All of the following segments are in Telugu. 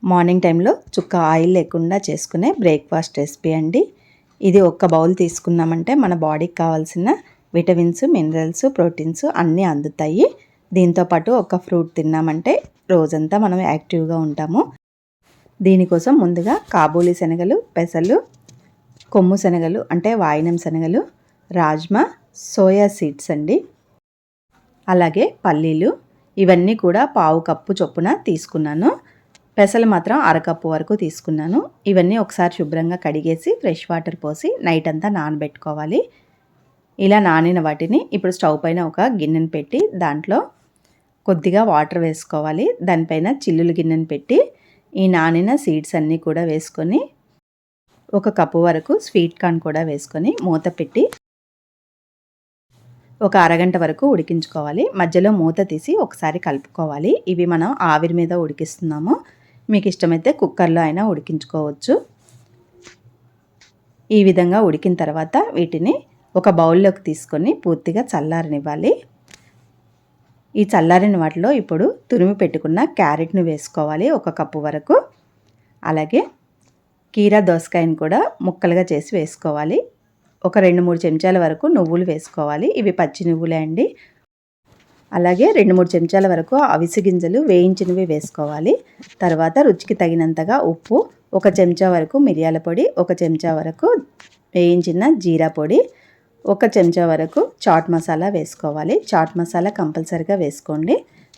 మార్నింగ్ టైంలో చుక్క ఆయిల్ లేకుండా చేసుకునే బ్రేక్ఫాస్ట్ రెసిపీ అండి. ఇది ఒక్క బౌల్ తీసుకున్నామంటే మన బాడీకి కావాల్సిన విటమిన్స్, మినరల్స్, ప్రోటీన్స్ అన్నీ అందుతాయి. దీంతోపాటు ఒక ఫ్రూట్ తిన్నామంటే రోజంతా మనం యాక్టివ్గా ఉంటాము. దీనికోసం ముందుగా కాబూలీ శనగలు, పెసలు, కొమ్ము శనగలు అంటే వాయినం శనగలు, రాజ్మా, సోయా సీడ్స్ అండి, అలాగే పల్లీలు, ఇవన్నీ కూడా పావు కప్పు చొప్పున తీసుకున్నాను. పెసలు మాత్రం అరకప్పు వరకు తీసుకున్నాను. ఇవన్నీ ఒకసారి శుభ్రంగా కడిగేసి ఫ్రెష్ వాటర్ పోసి నైట్ అంతా నానబెట్టుకోవాలి. ఇలా నానిన వాటిని ఇప్పుడు స్టవ్ పైన ఒక గిన్నెను పెట్టి దాంట్లో కొద్దిగా వాటర్ వేసుకోవాలి. దానిపైన చిల్లులు గిన్నెను పెట్టి ఈ నానిన సీడ్స్ అన్నీ కూడా వేసుకొని ఒక కప్పు వరకు స్వీట్ కార్న్ కూడా వేసుకొని మూత పెట్టి ఒక అరగంట వరకు ఉడికించుకోవాలి. మధ్యలో మూత తీసి ఒకసారి కలుపుకోవాలి. ఇవి మనం ఆవిరి మీద ఉడికిస్తున్నాము. మీకు ఇష్టమైతే కుక్కర్లో అయినా ఉడికించుకోవచ్చు. ఈ విధంగా ఉడికిన తర్వాత వీటిని ఒక బౌల్లోకి తీసుకొని పూర్తిగా చల్లారనివ్వాలి. ఈ చల్లారిన వాటిలో ఇప్పుడు తురిమి పెట్టుకున్న క్యారెట్ను వేసుకోవాలి ఒక కప్పు వరకు. అలాగే కీరా దోసకాయని కూడా ముక్కలుగా చేసి వేసుకోవాలి. ఒక 2-3 చెంచాల వరకు నువ్వులు వేసుకోవాలి. ఇవి పచ్చి నువ్వులే అండి. అలాగే 2-3 చెంచాల వరకు అవిసె గింజలు వేయించినవి వేసుకోవాలి. తర్వాత రుచికి తగినంతగా ఉప్పు, 1 చెంచా వరకు మిరియాల పొడి, 1 చెంచా వరకు వేయించిన జీరా పొడి, 1 చెంచా వరకు చాట్ మసాలా వేసుకోవాలి. చాట్ మసాలా కంపల్సరీగా వేసుకోండి.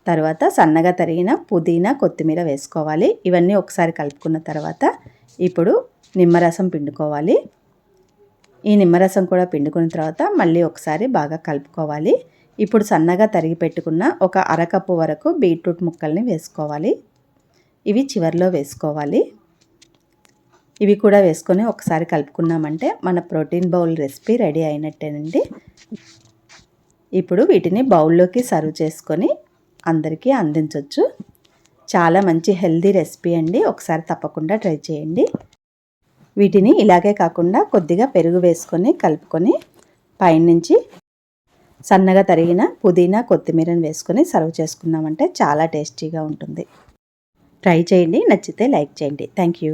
తర్వాత సన్నగా తరిగిన పుదీనా, కొత్తిమీర వేసుకోవాలి. ఇవన్నీ ఒకసారి కలుపుకున్న తర్వాత ఇప్పుడు నిమ్మరసం పిండుకోవాలి. ఈ నిమ్మరసం కూడా పిండుకున్న తర్వాత మళ్ళీ ఒకసారి బాగా కలుపుకోవాలి. ఇప్పుడు సన్నగా తరిగి పెట్టుకున్న ఒక అరకప్పు వరకు బీట్రూట్ ముక్కల్ని వేసుకోవాలి. ఇవి చివర్లో వేసుకోవాలి. ఇవి కూడా వేసుకొని ఒకసారి కలుపుకున్నామంటే మన ప్రోటీన్ బౌల్ రెసిపీ రెడీ అయినట్టేనండి. ఇప్పుడు వీటిని బౌల్లోకి సర్వ్ చేసుకొని అందరికీ అందించవచ్చు. చాలా మంచి హెల్దీ రెసిపీ అండి. ఒకసారి తప్పకుండా ట్రై చేయండి. వీటిని ఇలాగే కాకుండా కొద్దిగా పెరుగు వేసుకొని కలుపుకొని పైనుంచి సన్నగా తరిగిన పుదీనా, కొత్తిమీరని వేసుకొని సర్వ్ చేసుకున్నామంటే చాలా టేస్టీగా ఉంటుంది. ట్రై చేయండి. నచ్చితే లైక్ చేయండి. Thank you.